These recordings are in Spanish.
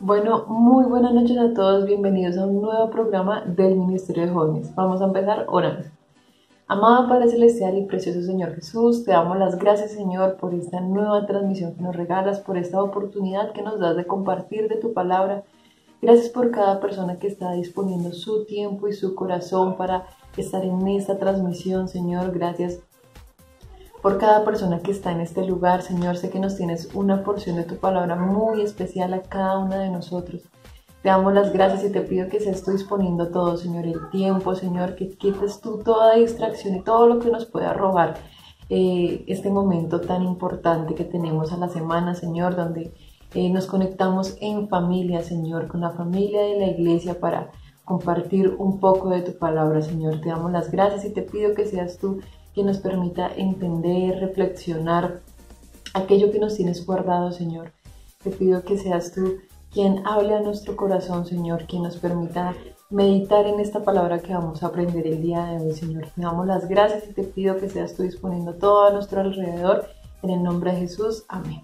Bueno, muy buenas noches a todos, bienvenidos a un nuevo programa del Ministerio de Jóvenes. Vamos a empezar orando. Amado Padre Celestial y precioso Señor Jesús, te damos las gracias, Señor, por esta nueva transmisión que nos regalas, por esta oportunidad que nos das de compartir de tu palabra. Gracias por cada persona que está disponiendo su tiempo y su corazón para estar en esta transmisión, Señor. Gracias por cada persona que está en este lugar, Señor. Sé que nos tienes una porción de tu palabra muy especial a cada una de nosotros. Te damos las gracias y te pido que seas tú disponiendo todo, Señor, el tiempo, Señor, que quites tú toda distracción y todo lo que nos pueda robar este momento tan importante que tenemos a la semana, Señor, donde nos conectamos en familia, Señor, con la familia de la iglesia para compartir un poco de tu palabra, Señor. Te damos las gracias y te pido que seas tú quien nos permita entender, reflexionar aquello que nos tienes guardado, Señor. Te pido que seas tú quien hable a nuestro corazón, Señor, quien nos permita meditar en esta palabra que vamos a aprender el día de hoy, Señor. Te damos las gracias y te pido que seas tú disponiendo todo a nuestro alrededor. En el nombre de Jesús, amén.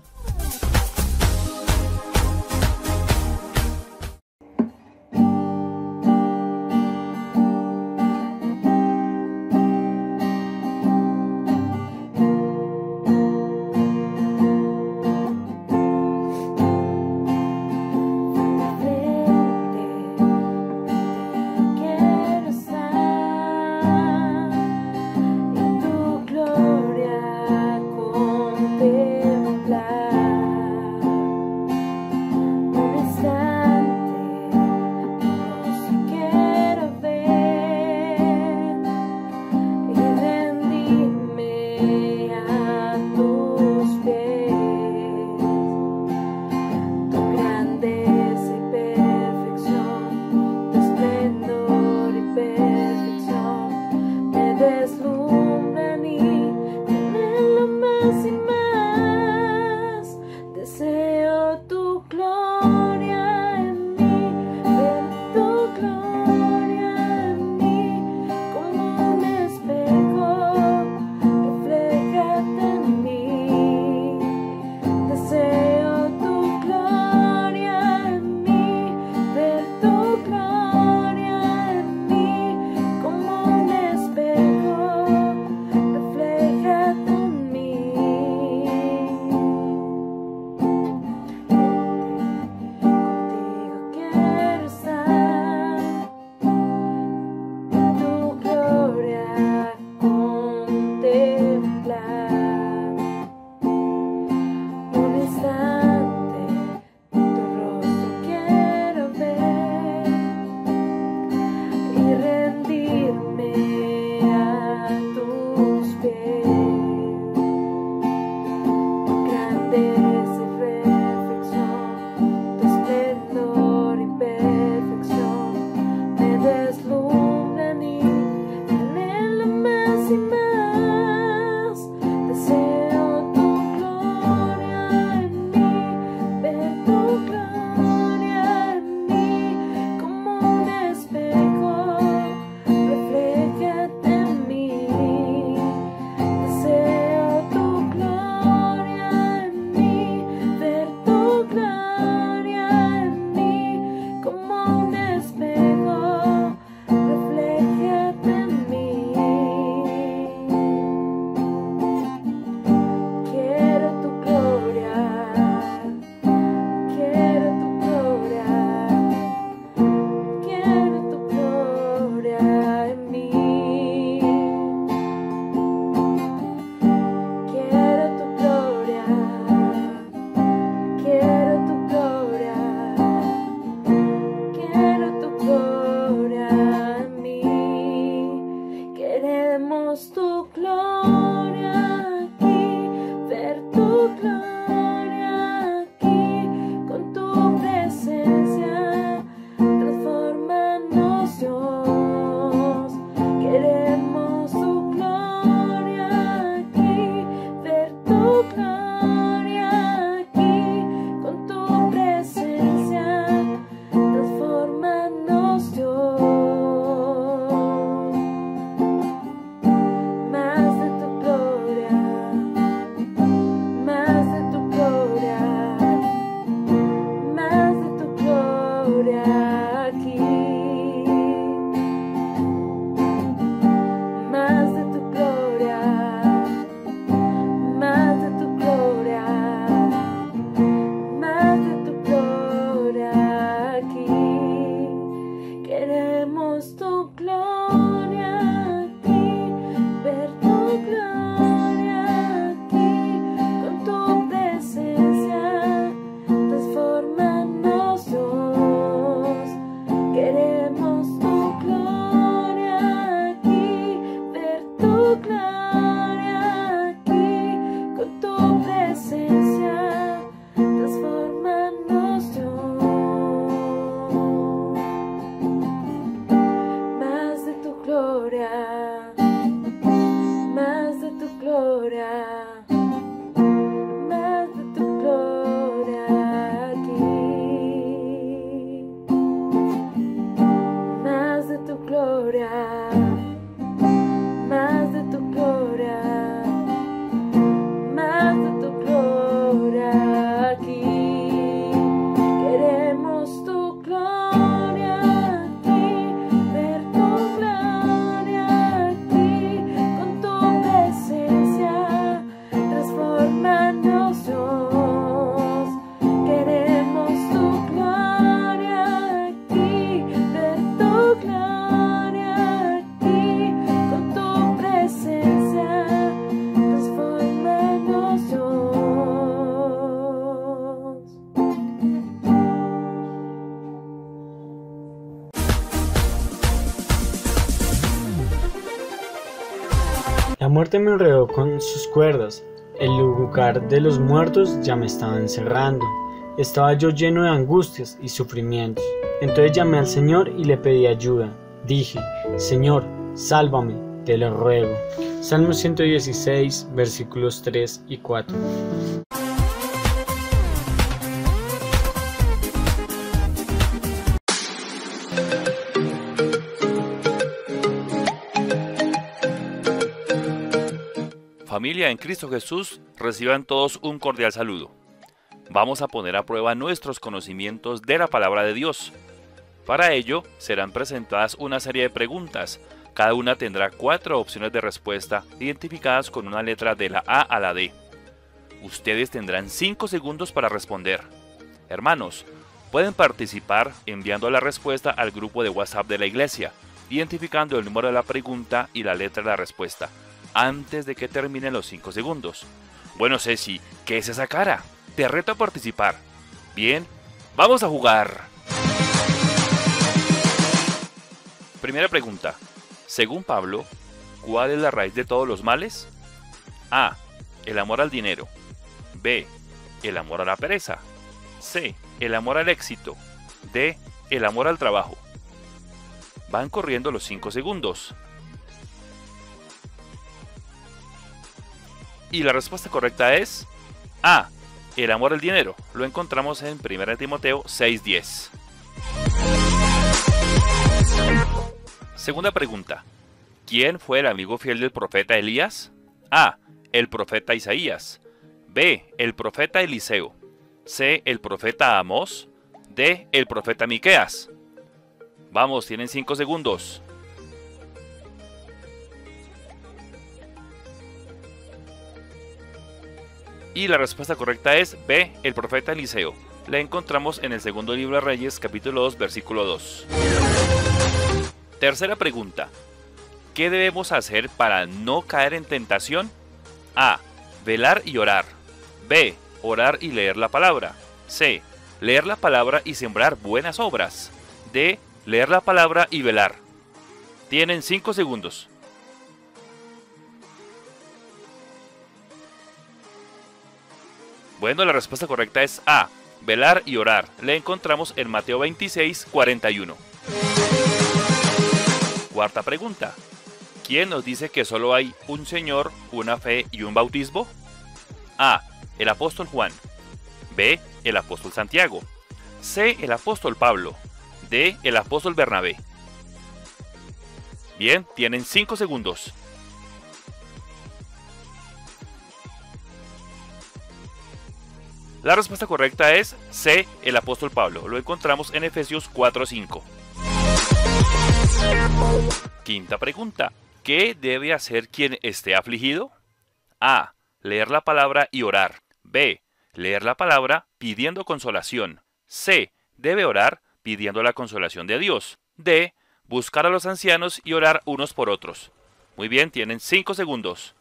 muerte me enredó con sus cuerdas. El lugar de los muertos ya me estaba encerrando. Estaba yo lleno de angustias y sufrimientos. Entonces llamé al Señor y le pedí ayuda. Dije: Señor, sálvame, te lo ruego. Salmo 116, versículos 3 y 4. Familia en Cristo Jesús, reciban todos un cordial saludo. Vamos a poner a prueba nuestros conocimientos de la palabra de Dios. Para ello, serán presentadas una serie de preguntas. Cada una tendrá 4 opciones de respuesta, identificadas con una letra de la A a la D. Ustedes tendrán 5 segundos para responder. Hermanos, pueden participar enviando la respuesta al grupo de WhatsApp de la iglesia, identificando el número de la pregunta y la letra de la respuesta, antes de que terminen los 5 segundos. Bueno, Ceci, ¿qué es esa cara? Te reto a participar. Bien, vamos a jugar. Primera pregunta. Según Pablo, ¿cuál es la raíz de todos los males? A. El amor al dinero. B. El amor a la pereza. C. El amor al éxito. D. El amor al trabajo. Van corriendo los 5 segundos. Y la respuesta correcta es A. El amor al dinero. Lo encontramos en 1 Timoteo 6:10. Segunda pregunta. ¿Quién fue el amigo fiel del profeta Elías? A. El profeta Isaías. B. El profeta Eliseo. C. El profeta Amós. D. El profeta Miqueas. Vamos, tienen 5 segundos. Y la respuesta correcta es B, el profeta Eliseo. La encontramos en el segundo libro de Reyes, capítulo 2, versículo 2. Tercera pregunta. ¿Qué debemos hacer para no caer en tentación? A. Velar y orar. B. Orar y leer la palabra. C. Leer la palabra y sembrar buenas obras. D. Leer la palabra y velar. Tienen 5 segundos. Bueno, la respuesta correcta es A. Velar y orar. La encontramos en Mateo 26:41. Cuarta pregunta. ¿Quién nos dice que solo hay un Señor, una fe y un bautismo? A. El apóstol Juan. B. El apóstol Santiago. C. El apóstol Pablo. D. El apóstol Bernabé. Bien, tienen 5 segundos. La respuesta correcta es C, el apóstol Pablo. Lo encontramos en Efesios 4:5. Quinta pregunta. ¿Qué debe hacer quien esté afligido? A. Leer la palabra y orar. B. Leer la palabra pidiendo consolación. C. Debe orar pidiendo la consolación de Dios. D. Buscar a los ancianos y orar unos por otros. Muy bien, tienen 5 segundos.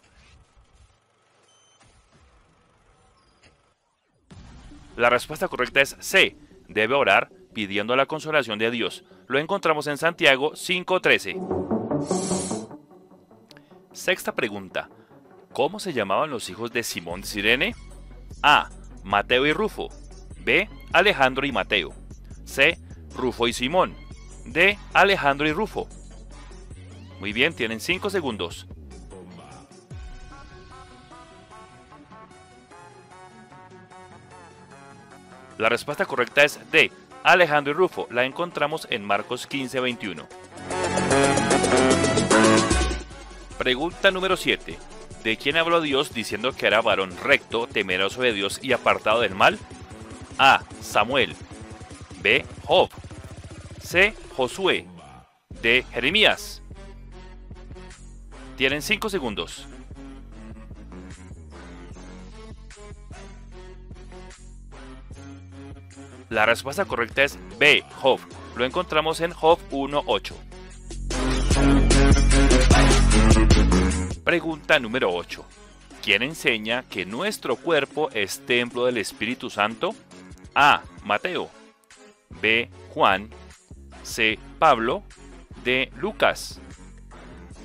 La respuesta correcta es C. Debe orar pidiendo la consolación de Dios. Lo encontramos en Santiago 5:13. Sexta pregunta. ¿Cómo se llamaban los hijos de Simón de Cirene? A. Mateo y Rufo. B. Alejandro y Mateo. C. Rufo y Simón. D. Alejandro y Rufo. Muy bien, tienen 5 segundos. La respuesta correcta es D. Alejandro y Rufo. La encontramos en Marcos 15:21. Pregunta número 7. ¿De quién habló Dios diciendo que era varón recto, temeroso de Dios y apartado del mal? A. Samuel. B. Job. C. Josué. D. Jeremías. Tienen 5 segundos. La respuesta correcta es B. Job. Lo encontramos en Job 1:8. Pregunta número 8. ¿Quién enseña que nuestro cuerpo es templo del Espíritu Santo? A. Mateo. B. Juan. C. Pablo. D. Lucas.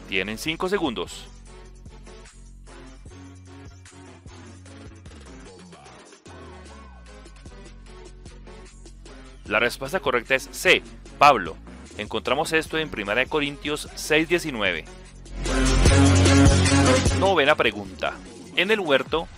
Tienen 5 segundos. La respuesta correcta es C, Pablo. Encontramos esto en 1 Corintios 6:19. Novena pregunta. En el huerto,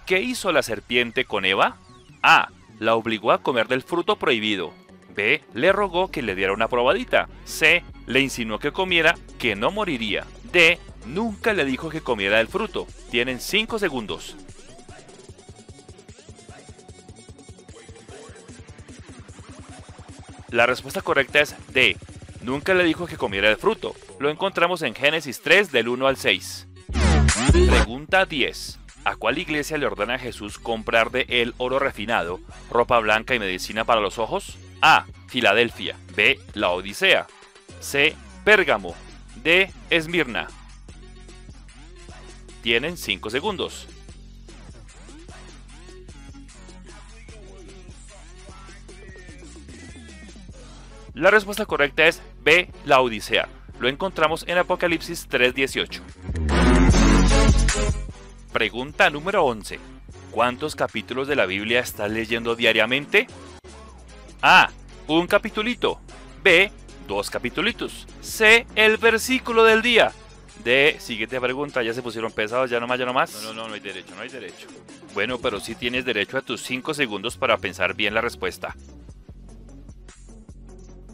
¿qué hizo la serpiente con Eva? A. La obligó a comer del fruto prohibido. B. Le rogó que le diera una probadita. C. Le insinuó que comiera, que no moriría. D. Nunca le dijo que comiera del fruto. Tienen 5 segundos. La respuesta correcta es D. Nunca le dijo que comiera del fruto. Lo encontramos en Génesis 3 del 1 al 6. Pregunta 10. ¿A cuál iglesia le ordena a Jesús comprar de él oro refinado, ropa blanca y medicina para los ojos? A. Filadelfia. B. La Odisea. C. Pérgamo. D. Esmirna. Tienen 5 segundos. La respuesta correcta es B. La Odisea. Lo encontramos en Apocalipsis 3:18. Pregunta número 11. ¿Cuántos capítulos de la Biblia estás leyendo diariamente? A. Un capitulito. B. 2 capitulitos. C. El versículo del día. D. Siguiente pregunta. ¿Ya se pusieron pesados? ¿Ya no más? No hay derecho. Bueno, pero sí tienes derecho a tus 5 segundos para pensar bien la respuesta.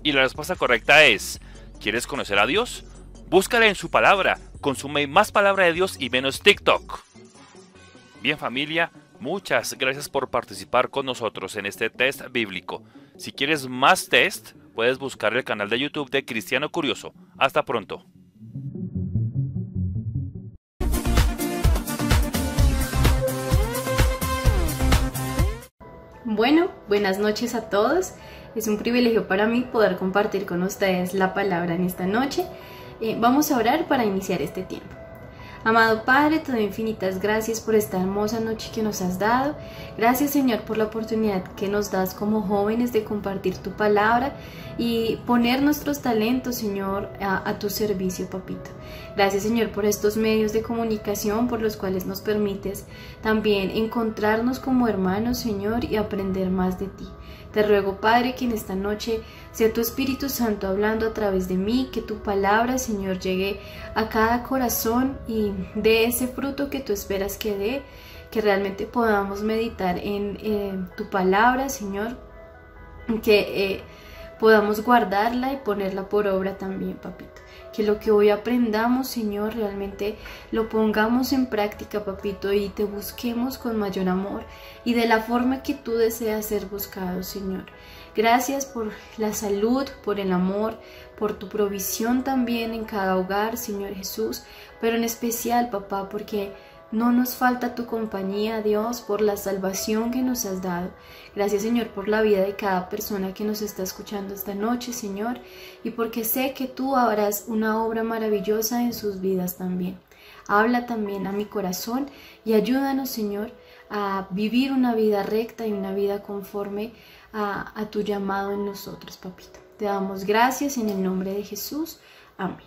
Y la respuesta correcta es: ¿quieres conocer a Dios? Búscale en su palabra. Consume más palabra de Dios y menos TikTok. Bien, familia, muchas gracias por participar con nosotros en este test bíblico. Si quieres más test, puedes buscar el canal de YouTube de Cristiano Curioso. Hasta pronto. Bueno, buenas noches a todos. Es un privilegio para mí poder compartir con ustedes la palabra en esta noche. Vamos a orar para iniciar este tiempo. Amado Padre, te doy infinitas gracias por esta hermosa noche que nos has dado. Gracias, Señor, por la oportunidad que nos das como jóvenes de compartir tu palabra y poner nuestros talentos, Señor, a tu servicio, papito. Gracias, Señor, por estos medios de comunicación por los cuales nos permites también encontrarnos como hermanos, Señor, y aprender más de ti. Te ruego, Padre, que en esta noche sea tu Espíritu Santo hablando a través de mí, que tu palabra, Señor, llegue a cada corazón y dé ese fruto que tú esperas que dé, que realmente podamos meditar en tu palabra, Señor, que podamos guardarla y ponerla por obra también, papito. Que lo que hoy aprendamos, Señor, realmente lo pongamos en práctica, papito, y te busquemos con mayor amor y de la forma que tú deseas ser buscado, Señor. Gracias por la salud, por el amor, por tu provisión también en cada hogar, Señor Jesús, pero en especial, papá, porque no nos falta tu compañía, Dios, por la salvación que nos has dado. Gracias, Señor, por la vida de cada persona que nos está escuchando esta noche, Señor, y porque sé que tú harás una obra maravillosa en sus vidas también. Habla también a mi corazón y ayúdanos, Señor, a vivir una vida recta y una vida conforme a tu llamado en nosotros, papito. Te damos gracias en el nombre de Jesús. Amén.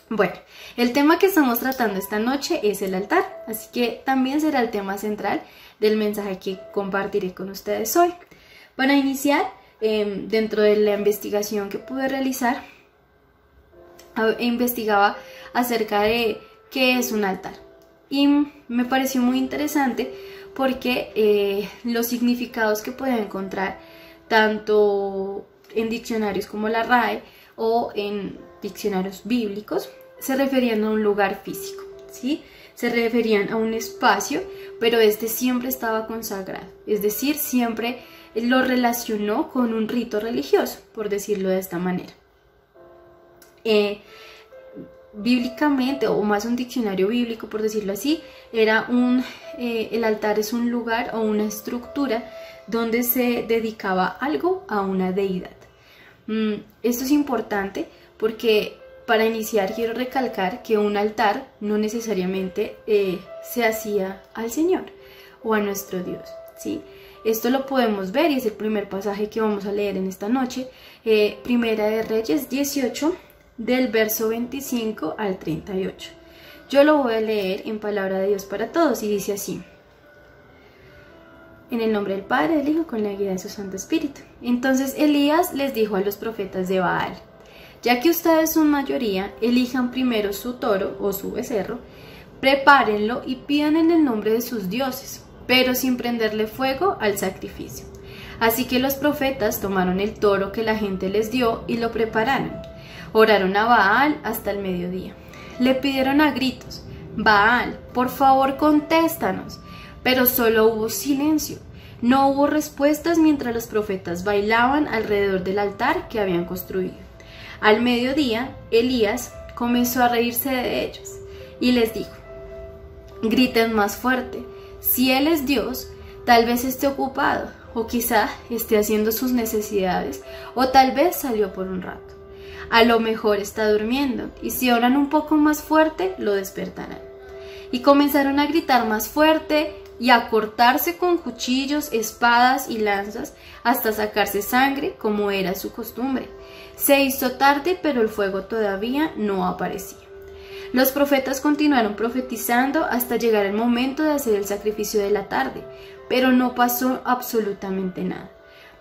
Bueno, el tema que estamos tratando esta noche es el altar, así que también será el tema central del mensaje que compartiré con ustedes hoy. Para iniciar, dentro de la investigación que pude realizar, investigaba acerca de qué es un altar y me pareció muy interesante porque los significados que puedo encontrar tanto en diccionarios como la RAE o en diccionarios bíblicos se referían a un lugar físico, ¿sí? Se referían a un espacio, pero este siempre estaba consagrado, es decir, siempre lo relacionó con un rito religioso, por decirlo de esta manera. Bíblicamente, o más un diccionario bíblico, por decirlo así, era el altar es un lugar o una estructura donde se dedicaba algo a una deidad. Esto es importante porque para iniciar quiero recalcar que un altar no necesariamente se hacía al Señor o a nuestro Dios, ¿sí? Esto lo podemos ver y es el primer pasaje que vamos a leer en esta noche, Primera de Reyes 18, del verso 25 al 38. Yo lo voy a leer en palabra de Dios para todos y dice así: En el nombre del Padre, del Hijo, con la guía de su Santo Espíritu. Entonces Elías les dijo a los profetas de Baal: ya que ustedes son mayoría, elijan primero su toro o su becerro, prepárenlo y pidan en el nombre de sus dioses, pero sin prenderle fuego al sacrificio. Así que los profetas tomaron el toro que la gente les dio y lo prepararon. Oraron a Baal hasta el mediodía. Le pidieron a gritos: Baal, por favor contéstanos. Pero solo hubo silencio. No hubo respuestas mientras los profetas bailaban alrededor del altar que habían construido. Al mediodía, Elías comenzó a reírse de ellos y les dijo: griten más fuerte. Si Él es Dios, tal vez esté ocupado, o quizá esté haciendo sus necesidades, o tal vez salió por un rato. A lo mejor está durmiendo, y si oran un poco más fuerte, lo despertarán. Y comenzaron a gritar más fuerte y a cortarse con cuchillos, espadas y lanzas hasta sacarse sangre, como era su costumbre. Se hizo tarde, pero el fuego todavía no aparecía. Los profetas continuaron profetizando hasta llegar el momento de hacer el sacrificio de la tarde, pero no pasó absolutamente nada.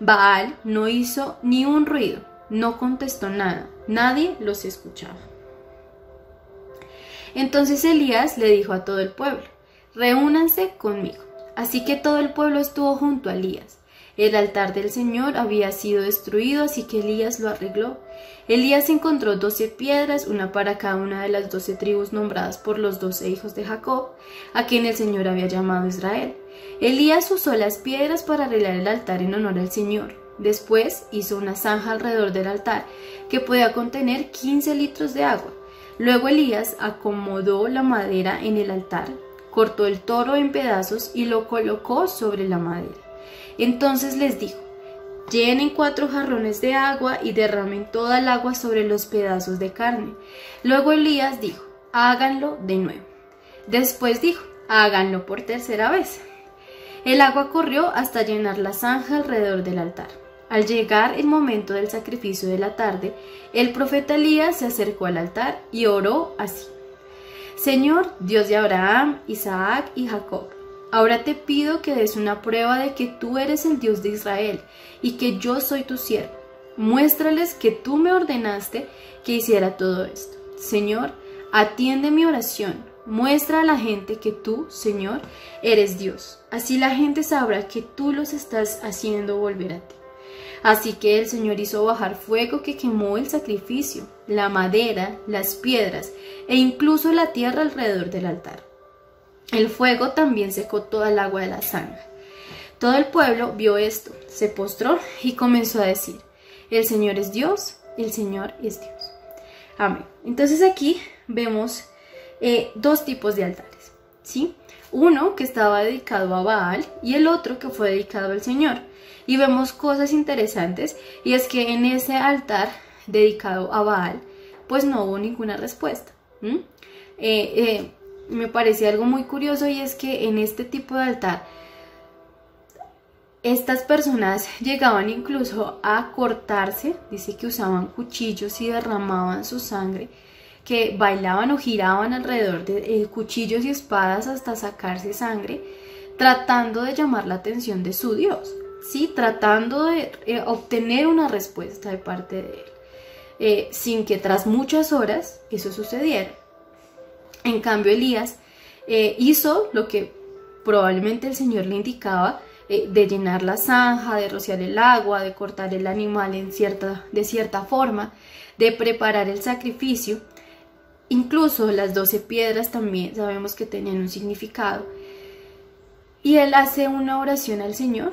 Baal no hizo ni un ruido, no contestó nada, nadie los escuchaba. Entonces Elías le dijo a todo el pueblo: reúnanse conmigo. Así que todo el pueblo estuvo junto a Elías. El altar del Señor había sido destruido, así que Elías lo arregló. Elías encontró 12 piedras, una para cada una de las 12 tribus nombradas por los 12 hijos de Jacob, a quien el Señor había llamado Israel. Elías usó las piedras para arreglar el altar en honor al Señor. Después hizo una zanja alrededor del altar que podía contener 15 litros de agua. Luego Elías acomodó la madera en el altar, cortó el toro en pedazos y lo colocó sobre la madera. Entonces les dijo: llenen 4 jarrones de agua y derramen toda el agua sobre los pedazos de carne. Luego Elías dijo: háganlo de nuevo. Después dijo: háganlo por tercera vez. El agua corrió hasta llenar la zanja alrededor del altar. Al llegar el momento del sacrificio de la tarde, el profeta Elías se acercó al altar y oró así: Señor, Dios de Abraham, Isaac y Jacob, ahora te pido que des una prueba de que tú eres el Dios de Israel y que yo soy tu siervo. Muéstrales que tú me ordenaste que hiciera todo esto. Señor, atiende mi oración. Muestra a la gente que tú, Señor, eres Dios. Así la gente sabrá que tú los estás haciendo volver a ti. Así que el Señor hizo bajar fuego que quemó el sacrificio, la madera, las piedras e incluso la tierra alrededor del altar. El fuego también secó toda el agua de la zanja. Todo el pueblo vio esto, se postró y comenzó a decir: el Señor es Dios, el Señor es Dios. Amén. Entonces aquí vemos 2 tipos de altares, ¿sí? Uno que estaba dedicado a Baal y el otro que fue dedicado al Señor. Y vemos cosas interesantes, y es que en ese altar dedicado a Baal, pues no hubo ninguna respuesta. Me parece algo muy curioso, y es que en este tipo de altar, estas personas llegaban incluso a cortarse, dice que usaban cuchillos y derramaban su sangre, que bailaban o giraban alrededor de cuchillos y espadas hasta sacarse sangre, tratando de llamar la atención de su Dios. ¿Sí? Tratando de obtener una respuesta de parte de él, sin que tras muchas horas eso sucediera. En cambio Elías hizo lo que probablemente el Señor le indicaba, de llenar la zanja, de rociar el agua, de cortar el animal de cierta forma, de preparar el sacrificio. Incluso las 12 piedras también sabemos que tenían un significado. Y él hace una oración al Señor,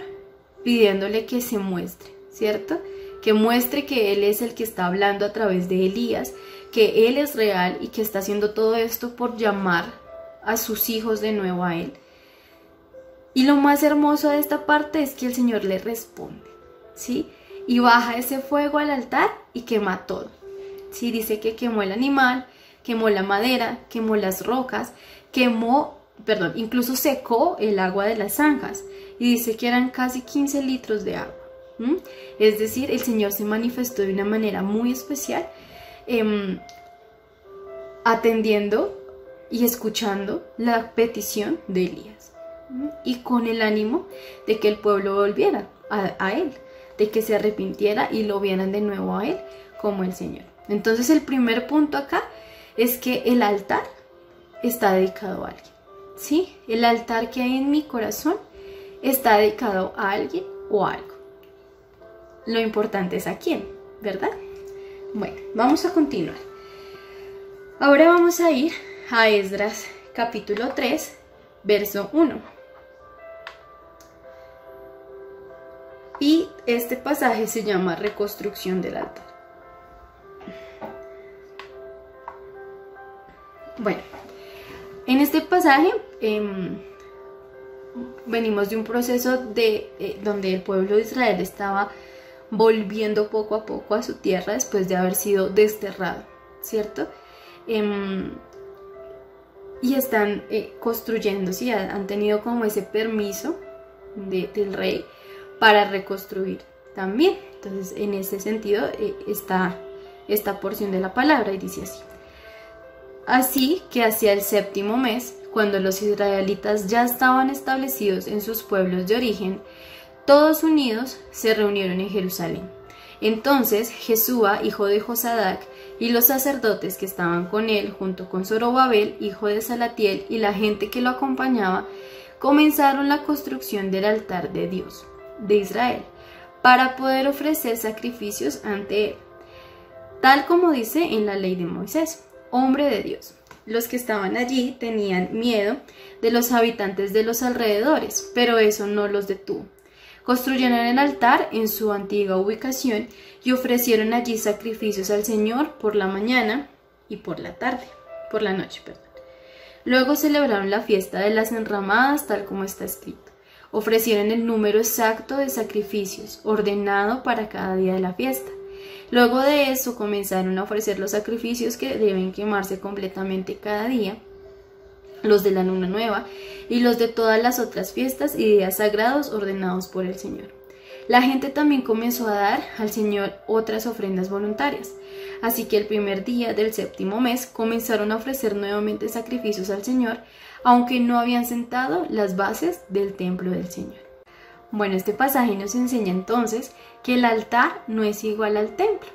pidiéndole que se muestre, ¿cierto? Que muestre que Él es el que está hablando a través de Elías, que Él es real y que está haciendo todo esto por llamar a sus hijos de nuevo a Él. Y lo más hermoso de esta parte es que el Señor le responde, ¿sí? Y baja ese fuego al altar y quema todo, ¿sí? Dice que quemó el animal, quemó la madera, quemó las rocas, incluso secó el agua de las zanjas. Y dice que eran casi 15 litros de agua. Es decir, el Señor se manifestó de una manera muy especial, atendiendo y escuchando la petición de Elías. y con el ánimo de que el pueblo volviera a Él, de que se arrepintiera y lo vieran de nuevo a Él como el Señor. Entonces el primer punto acá es que el altar está dedicado a alguien, ¿sí? El altar que hay en mi corazón está dedicado a alguien o a algo. Lo importante es a quién, ¿verdad? Bueno, vamos a continuar. Ahora vamos a ir a Esdras capítulo 3, verso 1. Y este pasaje se llama reconstrucción del altar. Bueno, en este pasaje venimos de un proceso donde el pueblo de Israel estaba volviendo poco a poco a su tierra después de haber sido desterrado, ¿cierto? Y están construyendo, ¿sí? Han tenido como ese permiso del rey para reconstruir también. Entonces, en ese sentido está esta porción de la palabra y dice así: así que hacia el 7º mes, cuando los israelitas ya estaban establecidos en sus pueblos de origen, todos unidos se reunieron en Jerusalén. Entonces Jesúa, hijo de Josadac, y los sacerdotes que estaban con él, junto con Zorobabel, hijo de Salatiel, y la gente que lo acompañaba, comenzaron la construcción del altar de Dios, de Israel, para poder ofrecer sacrificios ante él, tal como dice en la ley de Moisés, hombre de Dios. Los que estaban allí tenían miedo de los habitantes de los alrededores, pero eso no los detuvo. Construyeron el altar en su antigua ubicación y ofrecieron allí sacrificios al Señor por la mañana y por la noche. Luego celebraron la fiesta de las enramadas tal como está escrito. Ofrecieron el número exacto de sacrificios, ordenado para cada día de la fiesta. Luego de eso comenzaron a ofrecer los sacrificios que deben quemarse completamente cada día, los de la luna nueva y los de todas las otras fiestas y días sagrados ordenados por el Señor. La gente también comenzó a dar al Señor otras ofrendas voluntarias, así que el primer día del 7º mes comenzaron a ofrecer nuevamente sacrificios al Señor, aunque no habían sentado las bases del templo del Señor. Bueno, este pasaje nos enseña entonces que el altar no es igual al templo.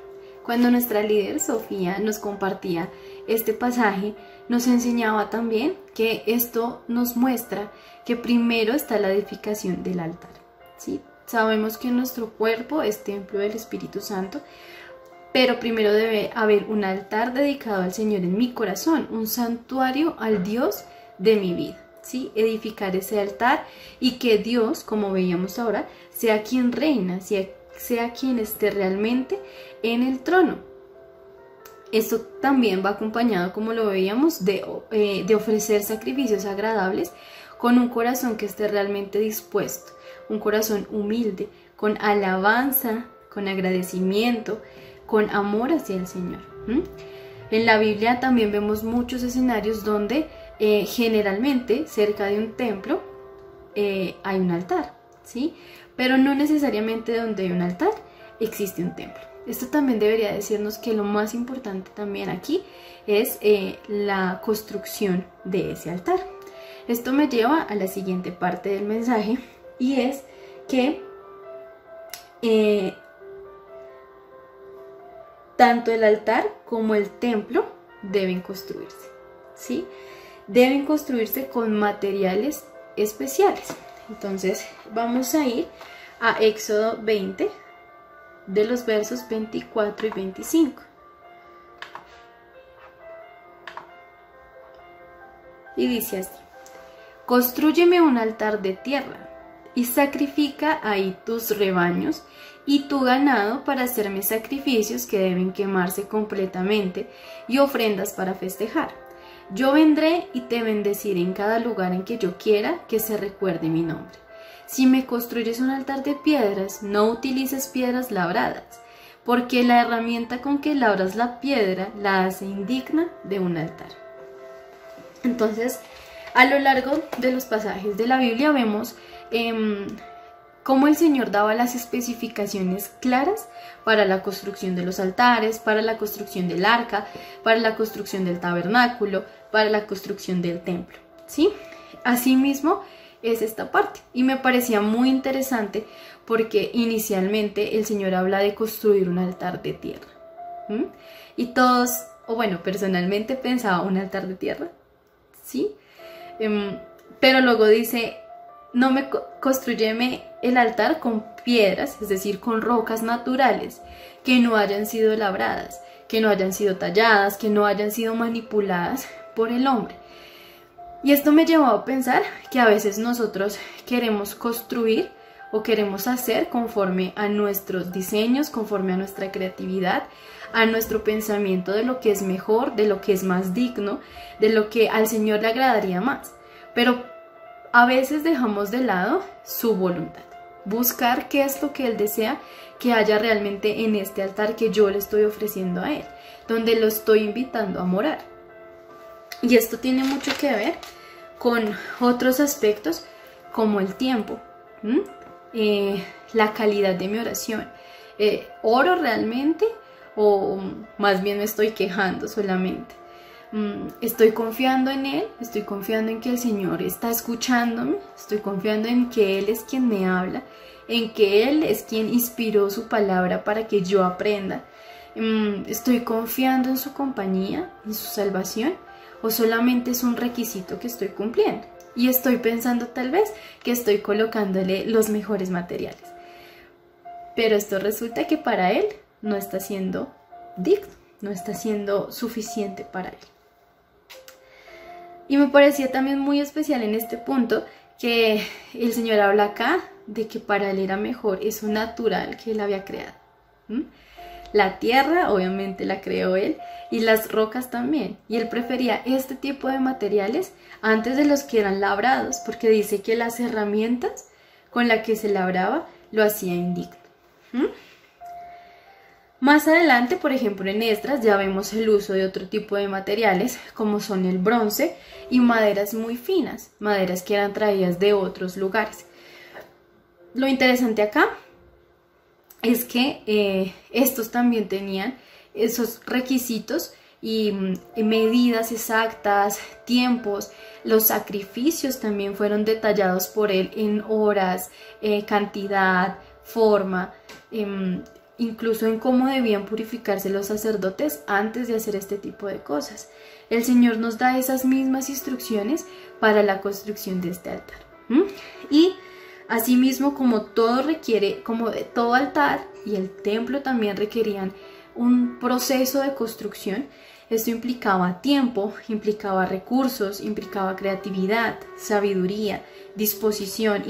Cuando nuestra líder Sofía nos compartía este pasaje, nos enseñaba también que esto nos muestra que primero está la edificación del altar, ¿sí? Sabemos que nuestro cuerpo es templo del Espíritu Santo, pero primero debe haber un altar dedicado al Señor en mi corazón, un santuario al Dios de mi vida, ¿sí? Edificar ese altar y que Dios, como veíamos ahora, sea quien reina, sea quien esté realmente en el trono. Esto también va acompañado, como lo veíamos, de ofrecer sacrificios agradables con un corazón que esté realmente dispuesto, un corazón humilde, con alabanza, con agradecimiento, con amor hacia el Señor. En la Biblia también vemos muchos escenarios donde generalmente cerca de un templo hay un altar, ¿sí? Pero no necesariamente donde hay un altar existe un templo. Esto también debería decirnos que lo más importante también aquí es la construcción de ese altar. Esto me lleva a la siguiente parte del mensaje, y es que tanto el altar como el templo deben construirse, ¿sí? Deben construirse con materiales especiales. Entonces vamos a ir a Éxodo 20, de los versos 24 y 25. Y dice así: Constrúyeme un altar de tierra y sacrifica ahí tus rebaños y tu ganado para hacerme sacrificios que deben quemarse completamente y ofrendas para festejar. Yo vendré y te bendeciré en cada lugar en que yo quiera que se recuerde mi nombre. Si me construyes un altar de piedras, no utilices piedras labradas, porque la herramienta con que labras la piedra la hace indigna de un altar. Entonces, a lo largo de los pasajes de la Biblia vemos cómo el Señor daba las especificaciones claras para la construcción de los altares, para la construcción del arca, para la construcción del tabernáculo, para la construcción del templo, ¿sí? Asimismo, es esta parte. Y me parecía muy interesante porque inicialmente el Señor habla de construir un altar de tierra. Y todos, o bueno, personalmente pensaba un altar de tierra, ¿sí? Pero luego dice, no me construyeme el altar con piedras, es decir, con rocas naturales, que no hayan sido labradas, que no hayan sido talladas, que no hayan sido manipuladas por el hombre. Y esto me llevó a pensar que a veces nosotros queremos construir o queremos hacer conforme a nuestros diseños, conforme a nuestra creatividad, a nuestro pensamiento de lo que es mejor, de lo que es más digno, de lo que al Señor le agradaría más. Pero a veces dejamos de lado su voluntad, buscar qué es lo que Él desea que haya realmente en este altar que yo le estoy ofreciendo a Él, donde lo estoy invitando a morar. Y esto tiene mucho que ver con otros aspectos como el tiempo, la calidad de mi oración. ¿Oro realmente o más bien me estoy quejando solamente? Estoy confiando en Él, estoy confiando en que el Señor está escuchándome, estoy confiando en que Él es quien me habla, en que Él es quien inspiró su palabra para que yo aprenda. Estoy confiando en su compañía, en su salvación, o solamente es un requisito que estoy cumpliendo. Y estoy pensando tal vez que estoy colocándole los mejores materiales. Pero esto resulta que para Él no está siendo digno, no está siendo suficiente para Él. Y me parecía también muy especial en este punto que el Señor habla acá de que para Él era mejor eso natural que Él había creado. La tierra obviamente la creó Él y las rocas también. Y Él prefería este tipo de materiales antes de los que eran labrados, porque dice que las herramientas con las que se labraba lo hacía indigno. Más adelante, por ejemplo en Esdras, ya vemos el uso de otro tipo de materiales como son el bronce y maderas muy finas, maderas que eran traídas de otros lugares. Lo interesante acá es que estos también tenían esos requisitos y medidas exactas, tiempos. Los sacrificios también fueron detallados por Él en horas, cantidad, forma, incluso en cómo debían purificarse los sacerdotes antes de hacer este tipo de cosas. El Señor nos da esas mismas instrucciones para la construcción de este altar. Y asimismo, como todo requiere, como de todo altar y el templo también requerían un proceso de construcción, esto implicaba tiempo, implicaba recursos, implicaba creatividad, sabiduría, disposición,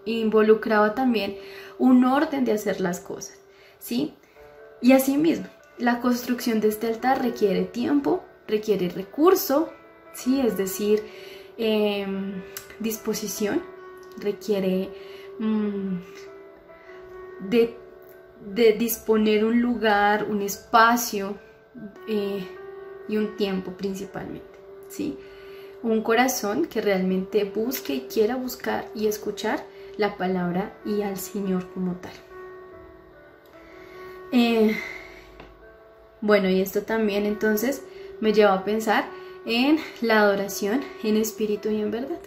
involucraba también un orden de hacer las cosas, ¿sí? Y asimismo, la construcción de este altar requiere tiempo, requiere recurso, ¿sí? Es decir, disposición, requiere de disponer un lugar, un espacio y un tiempo principalmente, ¿sí? Un corazón que realmente busque y quiera buscar y escuchar la palabra y al Señor como tal. Bueno, y esto también entonces me lleva a pensar en la adoración en espíritu y en verdad.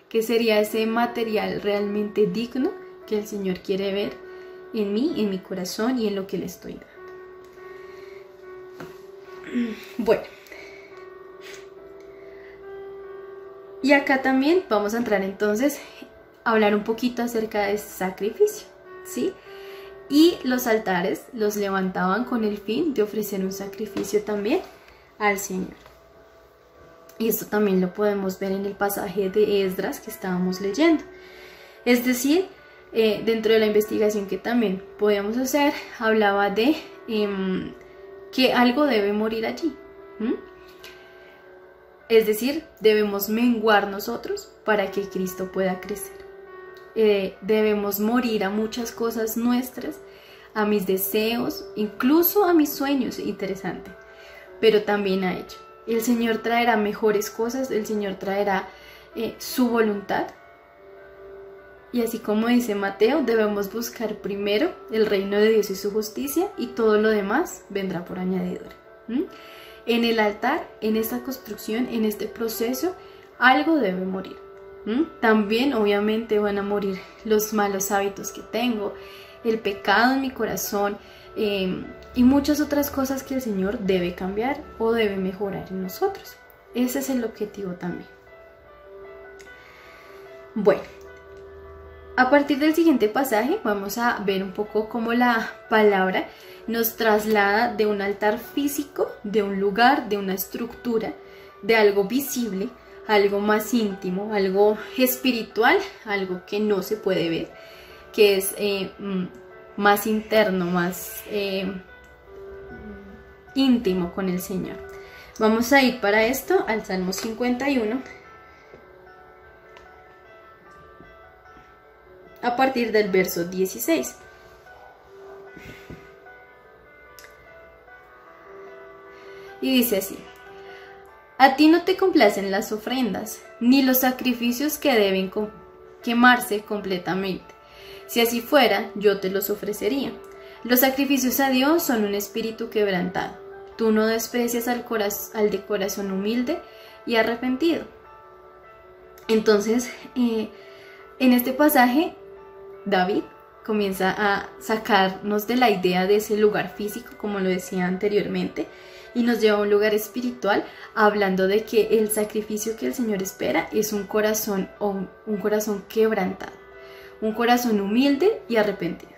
¿Qué sería ese material realmente digno que el Señor quiere ver en mí, en mi corazón y en lo que le estoy dando? Bueno, y acá también vamos a entrar entonces a hablar un poquito acerca de sacrificio, ¿sí? Y los altares los levantaban con el fin de ofrecer un sacrificio también al Señor. Y esto también lo podemos ver en el pasaje de Esdras que estábamos leyendo. Es decir, dentro de la investigación que también podíamos hacer, hablaba de que algo debe morir allí. Es decir, debemos menguar nosotros para que Cristo pueda crecer. Debemos morir a muchas cosas nuestras, a mis deseos, incluso a mis sueños, interesante, pero también a ello. El Señor traerá mejores cosas, el Señor traerá su voluntad. Y así como dice Mateo, debemos buscar primero el reino de Dios y su justicia, y todo lo demás vendrá por añadidura. En el altar, en esta construcción, en este proceso, algo debe morir. También obviamente van a morir los malos hábitos que tengo, el pecado en mi corazón y muchas otras cosas que el Señor debe cambiar o debe mejorar en nosotros. Ese es el objetivo también. Bueno, a partir del siguiente pasaje vamos a ver un poco cómo la palabra nos traslada de un altar físico, de un lugar, de una estructura, de algo visible, algo más íntimo, algo espiritual, algo que no se puede ver, que es más interno, más íntimo con el Señor. Vamos a ir para esto al Salmo 51, a partir del verso 16. Y dice así: a ti no te complacen las ofrendas, ni los sacrificios que deben quemarse completamente. Si así fuera, yo te los ofrecería. Los sacrificios a Dios son un espíritu quebrantado. Tú no desprecias al de corazón humilde y arrepentido. Entonces, en este pasaje, David comienza a sacarnos de la idea de ese lugar físico, como lo decía anteriormente, y nos lleva a un lugar espiritual, hablando de que el sacrificio que el Señor espera es un corazón quebrantado, un corazón humilde y arrepentido.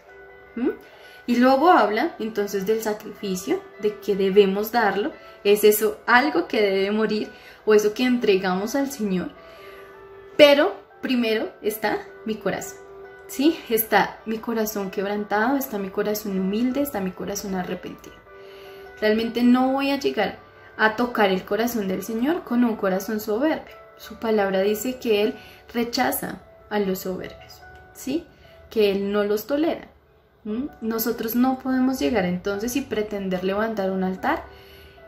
Y luego habla entonces del sacrificio, de que debemos darlo, es eso, algo que debe morir o eso que entregamos al Señor. Pero primero está mi corazón, ¿sí? Está mi corazón quebrantado, está mi corazón humilde, está mi corazón arrepentido. Realmente no voy a llegar a tocar el corazón del Señor con un corazón soberbio. Su palabra dice que Él rechaza a los soberbios, ¿sí? Que Él no los tolera. Nosotros no podemos llegar entonces y pretender levantar un altar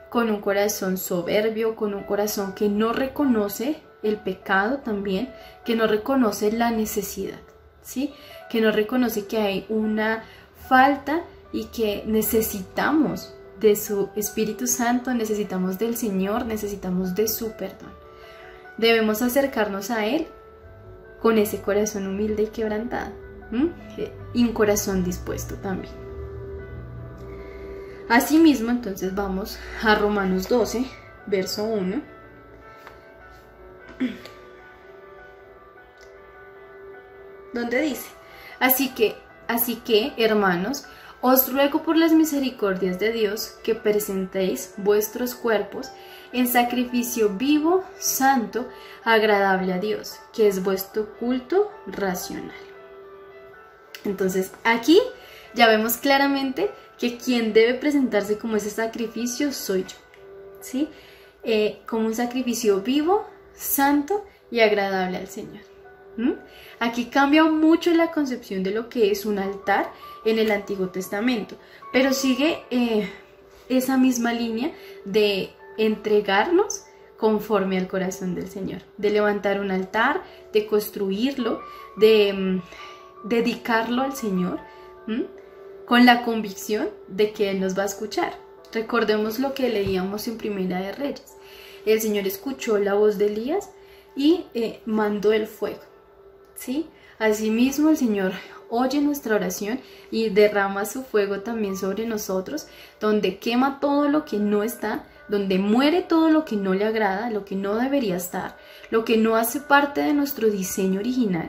con un corazón soberbio, con un corazón que no reconoce el pecado también, que no reconoce la necesidad, ¿sí? Que no reconoce que hay una falta y que necesitamos de su Espíritu Santo, necesitamos del Señor, necesitamos de su perdón. Debemos acercarnos a Él con ese corazón humilde y quebrantado, y un corazón dispuesto también. Asimismo, entonces vamos a Romanos 12, verso 1. Donde dice: así que, hermanos, os ruego por las misericordias de Dios que presentéis vuestros cuerpos en sacrificio vivo, santo, agradable a Dios, que es vuestro culto racional. Entonces aquí ya vemos claramente que quien debe presentarse como ese sacrificio soy yo, ¿sí? Como un sacrificio vivo, santo y agradable al Señor. Aquí cambia mucho la concepción de lo que es un altar en el Antiguo Testamento, pero sigue esa misma línea de entregarnos conforme al corazón del Señor, de levantar un altar, de construirlo, de dedicarlo al Señor, con la convicción de que Él nos va a escuchar. Recordemos lo que leíamos en Primera de Reyes. El Señor escuchó la voz de Elías y mandó el fuego, ¿sí? Asimismo, el Señor oye nuestra oración y derrama su fuego también sobre nosotros, donde quema todo lo que no está, donde muere todo lo que no le agrada, lo que no debería estar, lo que no hace parte de nuestro diseño original.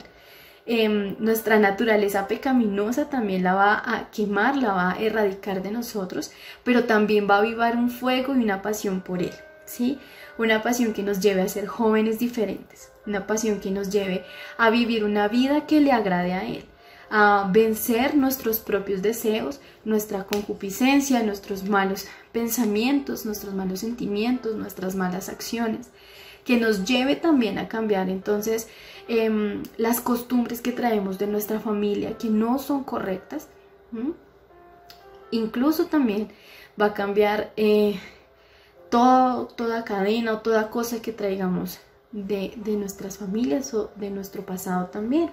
Nuestra naturaleza pecaminosa también la va a quemar, la va a erradicar de nosotros, pero también va a avivar un fuego y una pasión por Él, ¿sí? Una pasión que nos lleve a ser jóvenes diferentes, una pasión que nos lleve a vivir una vida que le agrade a Él, a vencer nuestros propios deseos, nuestra concupiscencia, nuestros malos pensamientos, nuestros malos sentimientos, nuestras malas acciones, que nos lleve también a cambiar entonces las costumbres que traemos de nuestra familia que no son correctas. Incluso también va a cambiar toda cadena o toda cosa que traigamos de nuestras familias o de nuestro pasado también.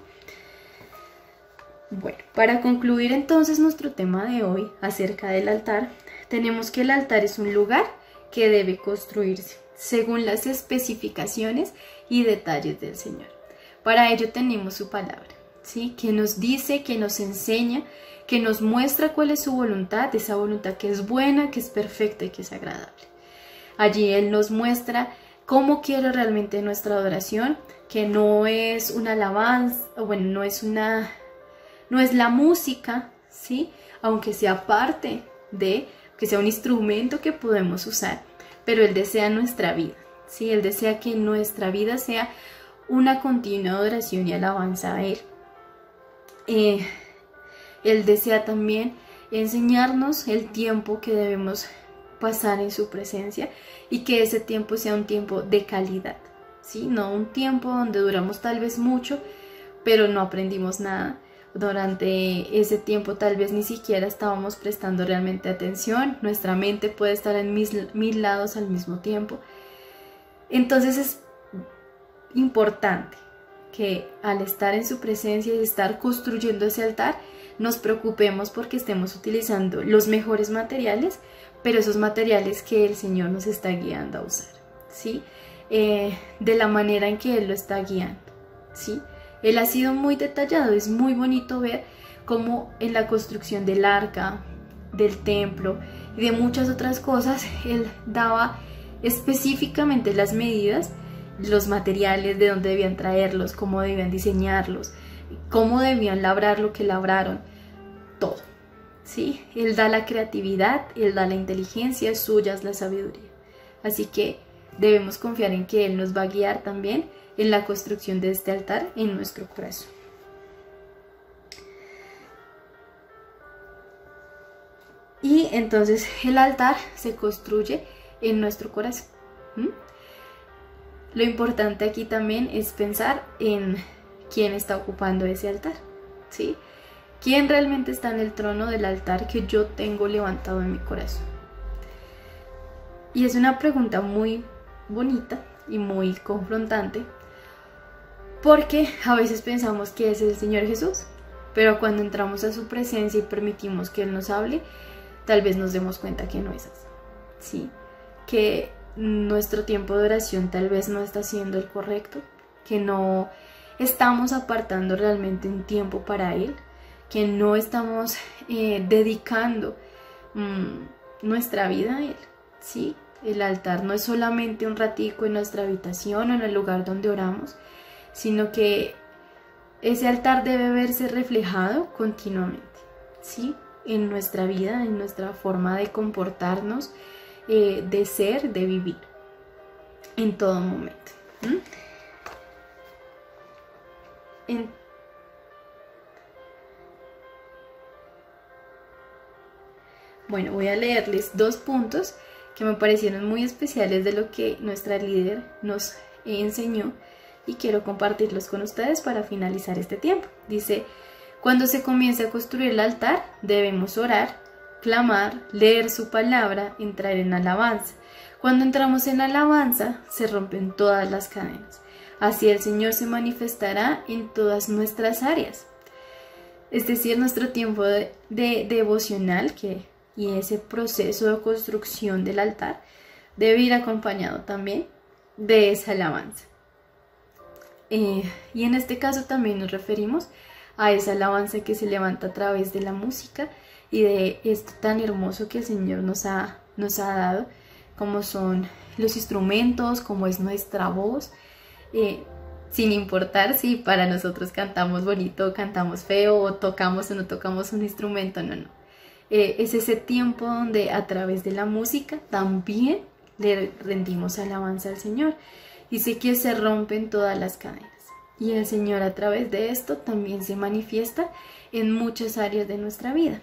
Bueno, para concluir entonces nuestro tema de hoy acerca del altar, tenemos que el altar es un lugar que debe construirse según las especificaciones y detalles del Señor. Para ello tenemos su palabra, ¿sí? Que nos dice, que nos enseña, que nos muestra cuál es su voluntad, esa voluntad que es buena, que es perfecta y que es agradable. Allí Él nos muestra cómo quiere realmente nuestra adoración, que no es una alabanza, bueno, no es la música, ¿sí? Aunque sea parte de, que sea un instrumento que podemos usar, pero Él desea nuestra vida, ¿sí? Él desea que nuestra vida sea una continua adoración y alabanza a Él. Él desea también enseñarnos el tiempo que debemos pasar en su presencia y que ese tiempo sea un tiempo de calidad, ¿sí? No un tiempo donde duramos tal vez mucho, pero no aprendimos nada. Durante ese tiempo tal vez ni siquiera estábamos prestando realmente atención, nuestra mente puede estar en mil lados al mismo tiempo. Entonces es importante que al estar en su presencia y estar construyendo ese altar, nos preocupemos porque estemos utilizando los mejores materiales, pero esos materiales que el Señor nos está guiando a usar, ¿sí? De la manera en que Él lo está guiando, ¿sí? Él ha sido muy detallado, es muy bonito ver cómo en la construcción del arca, del templo y de muchas otras cosas, Él daba específicamente las medidas, los materiales, de dónde debían traerlos, cómo debían diseñarlos, cómo debían labrar lo que labraron, todo, ¿sí? Él da la creatividad, Él da la inteligencia, suya es la sabiduría. Así que debemos confiar en que Él nos va a guiar también en la construcción de este altar en nuestro corazón. Y entonces el altar se construye en nuestro corazón. Lo importante aquí también es pensar en quién está ocupando ese altar, ¿sí? ¿Quién realmente está en el trono del altar que yo tengo levantado en mi corazón? Y es una pregunta muy bonita y muy confrontante, porque a veces pensamos que es el Señor Jesús, pero cuando entramos a su presencia y permitimos que Él nos hable, tal vez nos demos cuenta que no es así, ¿sí? Que nuestro tiempo de oración tal vez no está siendo el correcto, que no estamos apartando realmente un tiempo para Él, que no estamos dedicando nuestra vida a Él, ¿sí? El altar no es solamente un ratico en nuestra habitación o en el lugar donde oramos, sino que ese altar debe verse reflejado continuamente, ¿sí? En nuestra vida, en nuestra forma de comportarnos, de ser, de vivir, en todo momento. Bueno, voy a leerles 2 puntos que me parecieron muy especiales de lo que nuestra líder nos enseñó y quiero compartirlos con ustedes para finalizar este tiempo. Dice: cuando se comience a construir el altar, debemos orar, clamar, leer su palabra, entrar en alabanza. Cuando entramos en alabanza, se rompen todas las cadenas. Así el Señor se manifestará en todas nuestras áreas. Es decir, nuestro tiempo de devocional y ese proceso de construcción del altar debe ir acompañado también de esa alabanza. Y en este caso también nos referimos a esa alabanza que se levanta a través de la música y de esto tan hermoso que el Señor nos ha dado, como son los instrumentos, como es nuestra voz, sin importar si para nosotros cantamos bonito, cantamos feo, o tocamos o no tocamos un instrumento, no. Es ese tiempo donde a través de la música también le rendimos alabanza al Señor. Dice que se rompen todas las cadenas. Y el Señor a través de esto también se manifiesta en muchas áreas de nuestra vida.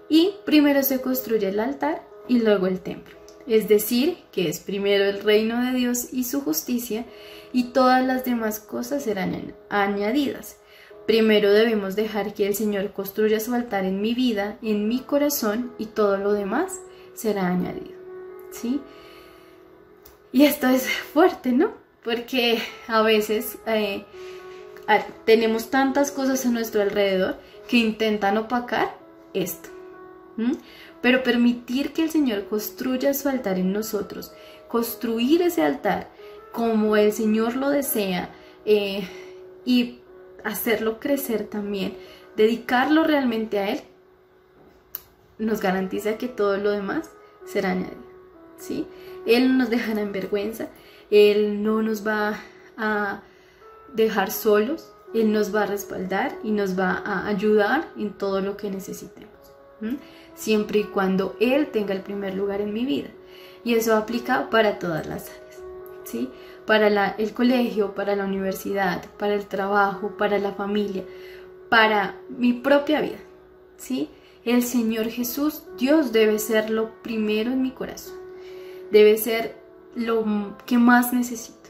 Y primero se construye el altar y luego el templo. Es decir, que es primero el reino de Dios y su justicia, y todas las demás cosas serán añadidas. Primero debemos dejar que el Señor construya su altar en mi vida, en mi corazón, y todo lo demás será añadido, ¿sí? Y esto es fuerte, ¿no? Porque a veces tenemos tantas cosas a nuestro alrededor que intentan opacar esto. Pero permitir que el Señor construya su altar en nosotros, construir ese altar como el Señor lo desea, y hacerlo crecer también, dedicarlo realmente a Él, nos garantiza que todo lo demás será añadido, ¿sí? Él no nos dejará en vergüenza, Él no nos va a dejar solos, Él nos va a respaldar y nos va a ayudar en todo lo que necesitemos, siempre y cuando Él tenga el primer lugar en mi vida. Y eso aplica para todas las áreas, ¿sí? Para el colegio, para la universidad, para el trabajo, para la familia, para mi propia vida, ¿sí? El Señor Jesús, Dios, debe ser lo primero en mi corazón, debe ser lo que más necesito,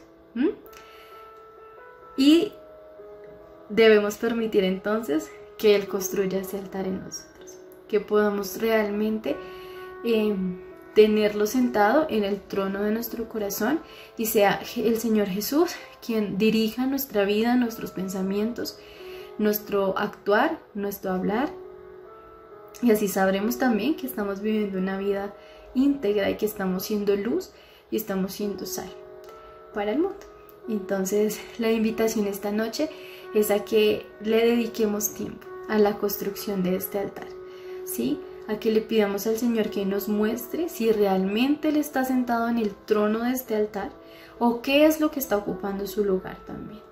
y debemos permitir entonces que Él construya ese altar en nosotros, que podamos realmente tenerlo sentado en el trono de nuestro corazón y sea el Señor Jesús quien dirija nuestra vida, nuestros pensamientos, nuestro actuar, nuestro hablar, y así sabremos también que estamos viviendo una vida íntegra y que estamos siendo luz y estamos siendo sal para el mundo. Entonces la invitación esta noche es a que le dediquemos tiempo a la construcción de este altar, ¿sí? A que le pidamos al Señor que nos muestre si realmente Él está sentado en el trono de este altar o qué es lo que está ocupando su lugar también.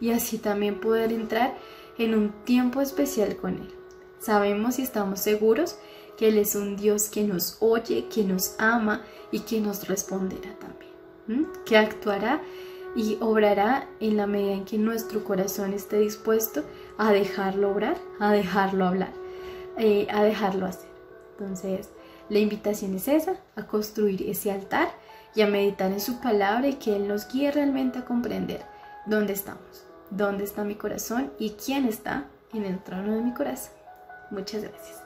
Y así también poder entrar en un tiempo especial con Él. Sabemos y estamos seguros que Él es un Dios que nos oye, que nos ama y que nos responderá también, que actuará y obrará en la medida en que nuestro corazón esté dispuesto a dejarlo obrar, a dejarlo hablar, a dejarlo hacer. Entonces la invitación es esa, a construir ese altar y a meditar en su palabra y que Él nos guíe realmente a comprender dónde estamos, dónde está mi corazón y quién está en el trono de mi corazón. Muchas gracias.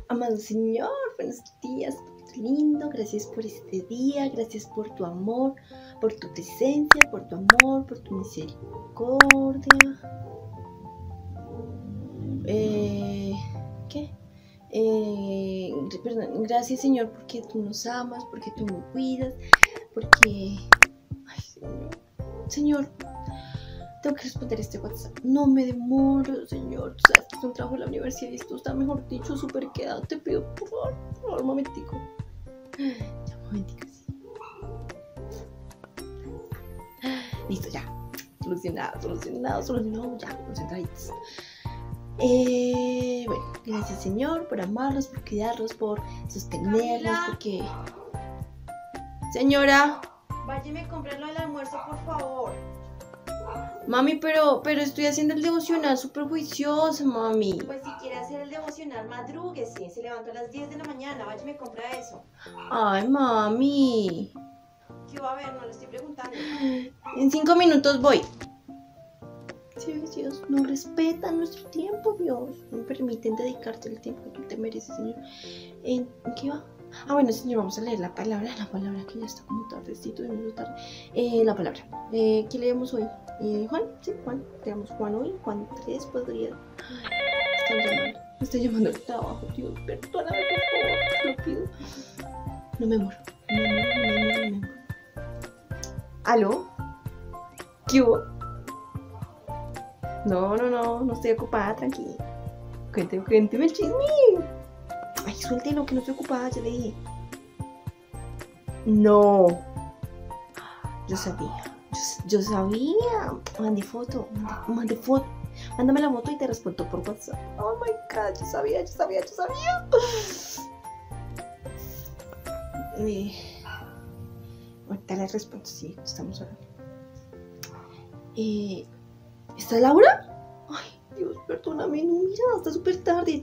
Amado Señor, buenos días, lindo, gracias por este día, gracias por tu amor, por tu presencia, por tu amor, por tu misericordia. Perdón, gracias Señor porque tú nos amas, porque tú me cuidas, porque... Ay Señor, tengo que responder este WhatsApp. No me demoro, Señor. Tú sabes que es un trabajo en la universidad y esto está, mejor dicho, súper quedado. Te pido, por favor, un momentico. Ya, un momentico, sí. Listo, ya. Solucionado, ya, concentraditos. Bueno, gracias Señor por amarlos, por cuidarlos, por sostenerlos, porque... Señora, váyame a comprar lo del almuerzo, por favor. Mami, pero estoy haciendo el devocional súper juiciosa, mami. Pues si quiere hacer el devocional, madrúguese. Se levantó a las 10 de la mañana, váyame a comprar eso. Ay, mami. ¿Qué va a ver? No le estoy preguntando. En 5 minutos voy. Sí, Dios, no respetan nuestro tiempo, Dios. No permiten dedicarte el tiempo que tú te mereces, Señor. ¿En qué va? Ah, bueno, Señor, vamos a leer la palabra que ya está como tardecito, tarde. La palabra. ¿Qué leemos hoy? Juan, sí, Juan. Leamos Juan hoy. Juan 3 podría... Me está llamando el trabajo, Dios. Perdóname, por favor, te lo pido. No me muero. ¿Aló? ¿Qué hubo? No estoy ocupada, tranquila. Cuénteme el chisme. Ay, suéltelo, que no estoy ocupada, ya le dije. No. Yo sabía. Mande foto. Mándame la foto y te respondo por WhatsApp. Oh my God, yo sabía. Ahorita le respondo, sí, estamos hablando. ¿Está Laura? Ay, Dios, perdóname, no, mira, está súper tarde.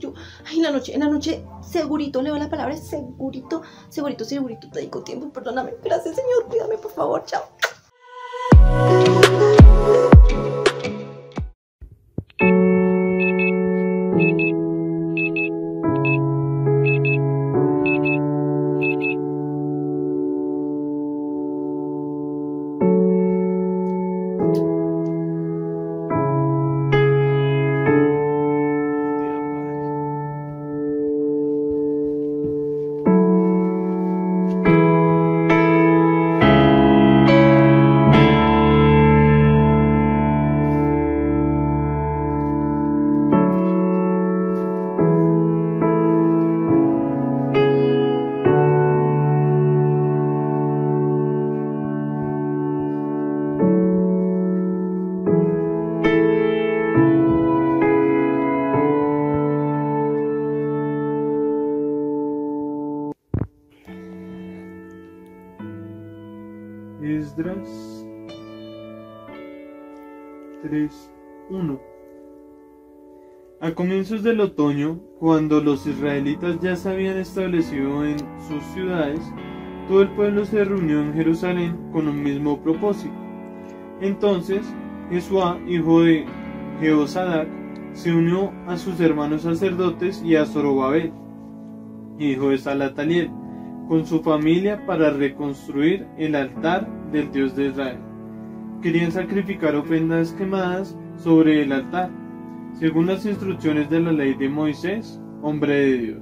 En la noche, segurito leo la palabra, segurito, te digo tiempo, perdóname. Gracias, Señor, cuídame, por favor, chao. Esdras 3:1. A comienzos del otoño, cuando los israelitas ya se habían establecido en sus ciudades, todo el pueblo se reunió en Jerusalén con un mismo propósito. Entonces, Jesuá, hijo de Jehosadac, se unió a sus hermanos sacerdotes y a Zorobabel, hijo de Salataliel, con su familia para reconstruir el altar del Dios de Israel. Querían sacrificar ofrendas quemadas sobre el altar, según las instrucciones de la ley de Moisés, hombre de Dios.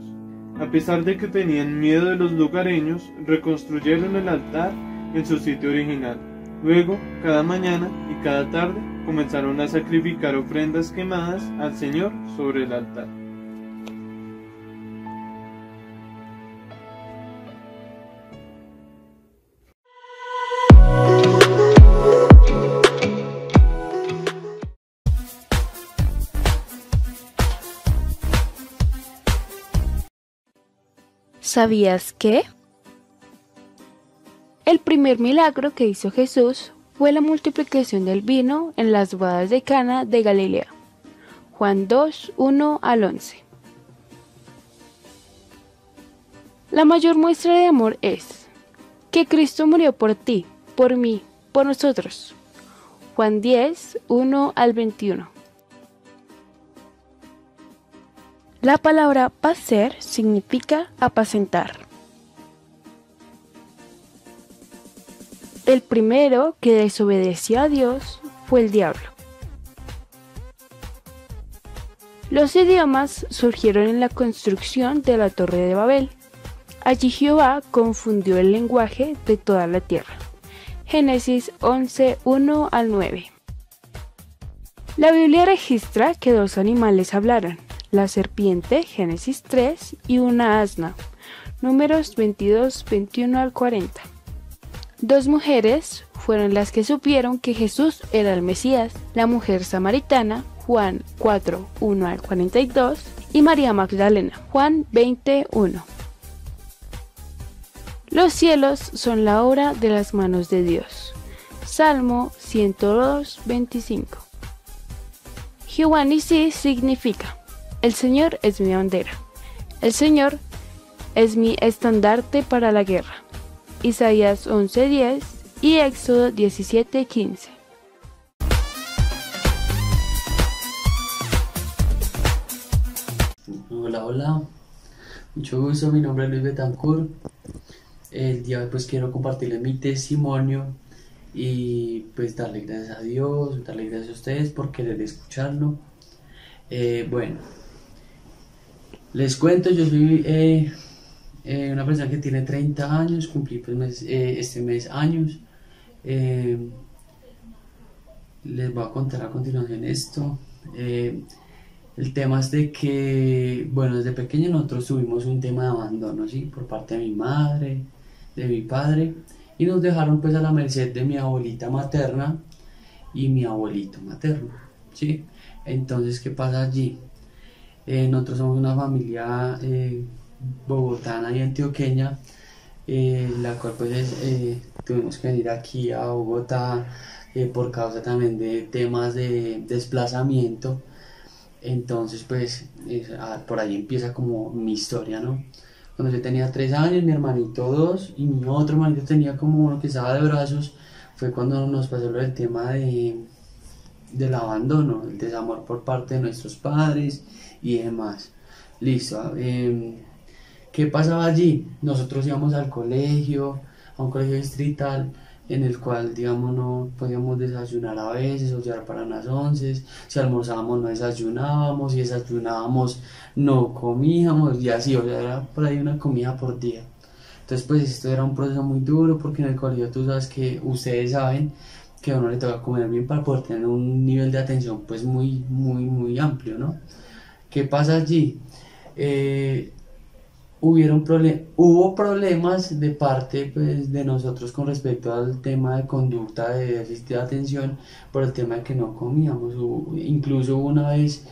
A pesar de que tenían miedo de los lugareños, reconstruyeron el altar en su sitio original. Luego, cada mañana y cada tarde, comenzaron a sacrificar ofrendas quemadas al Señor sobre el altar. ¿Sabías que? El primer milagro que hizo Jesús fue la multiplicación del vino en las bodas de Cana de Galilea. Juan 2:1-11. La mayor muestra de amor es que Cristo murió por ti, por mí, por nosotros. Juan 10:1-21. La palabra pacer significa apacentar. El primero que desobedeció a Dios fue el diablo. Los idiomas surgieron en la construcción de la Torre de Babel. Allí Jehová confundió el lenguaje de toda la tierra. Génesis 11:1-9. La Biblia registra que dos animales hablaron, la serpiente, Génesis 3, y una asna, Números 22:21-40. Dos mujeres fueron las que supieron que Jesús era el Mesías, la mujer samaritana, Juan 4:1-42, y María Magdalena, Juan 20:1. Los cielos son la obra de las manos de Dios. Salmo 102:25. Jehová Nisí significa: el Señor es mi bandera. El Señor es mi estandarte para la guerra. Isaías 11:10 y Éxodo 17:15. Hola, mucho gusto, mi nombre es Luis Betancourt. El día de hoy pues quiero compartirles mi testimonio y pues darle gracias a Dios, darle gracias a ustedes por querer escucharlo. Bueno, les cuento, yo soy una persona que tiene 30 años, cumplí pues este mes años. Les voy a contar a continuación esto. El tema es de que, bueno, desde pequeño nosotros tuvimos un tema de abandono, ¿sí? Por parte de mi madre, de mi padre, y nos dejaron pues a la merced de mi abuelita materna y mi abuelito materno, ¿sí? Entonces, ¿qué pasa allí? Nosotros somos una familia bogotana y antioqueña, la cual pues tuvimos que venir aquí a Bogotá por causa también de temas de desplazamiento. Entonces pues por ahí empieza como mi historia, ¿no? Cuando yo tenía 3 años, mi hermanito 2 y mi otro hermanito tenía como uno que estaba de brazos, fue cuando nos pasó lo del tema del abandono, el desamor por parte de nuestros padres y demás. Listo. ¿Qué pasaba allí? Nosotros íbamos al colegio, a un colegio distrital, en el cual, digamos, no podíamos desayunar a veces o llevar para unas 11, si almorzábamos no desayunábamos, si desayunábamos no comíamos y así, o sea, era por ahí una comida por día. Entonces pues esto era un proceso muy duro porque en el colegio tú sabes que ustedes saben que a uno le toca comer bien para poder tener un nivel de atención pues muy amplio, ¿no? ¿Qué pasa allí? Hubo problemas de parte pues, de nosotros con respecto al tema de conducta de déficit de atención por el tema de que no comíamos. Incluso hubo una vez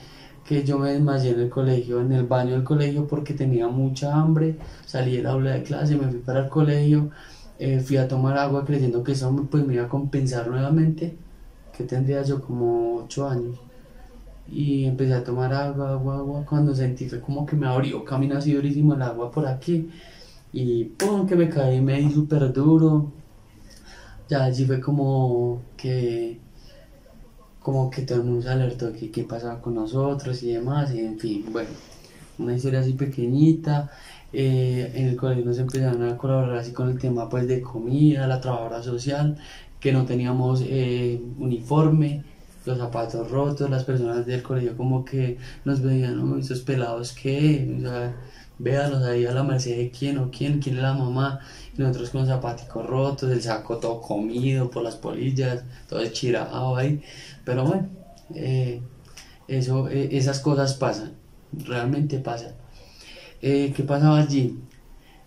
que yo me desmayé en el colegio, en el baño del colegio porque tenía mucha hambre, salí del aula de clase, me fui para el colegio Fui a tomar agua creyendo que eso pues me iba a compensar nuevamente, que tendría yo como 8 años. Y empecé a tomar agua, cuando sentí fue como que me abrió camino así durísimo el agua por aquí y pum, que me caí, me di súper duro. Ya allí fue como que todo el mundo se alertó de que qué pasaba con nosotros y demás, y en fin, bueno, una historia así pequeñita. En el colegio nos empezaron a colaborar así con el tema pues de comida, la trabajadora social, que no teníamos uniforme, los zapatos rotos, las personas del colegio como que nos veían, ¿no? Esos pelados que, o sea, véalos ahí a la merced de quién o quién es la mamá, y nosotros con los zapaticos rotos, el saco todo comido por las polillas, todo chirado ahí, pero bueno, esas cosas pasan, realmente pasan. ¿Qué pasaba allí?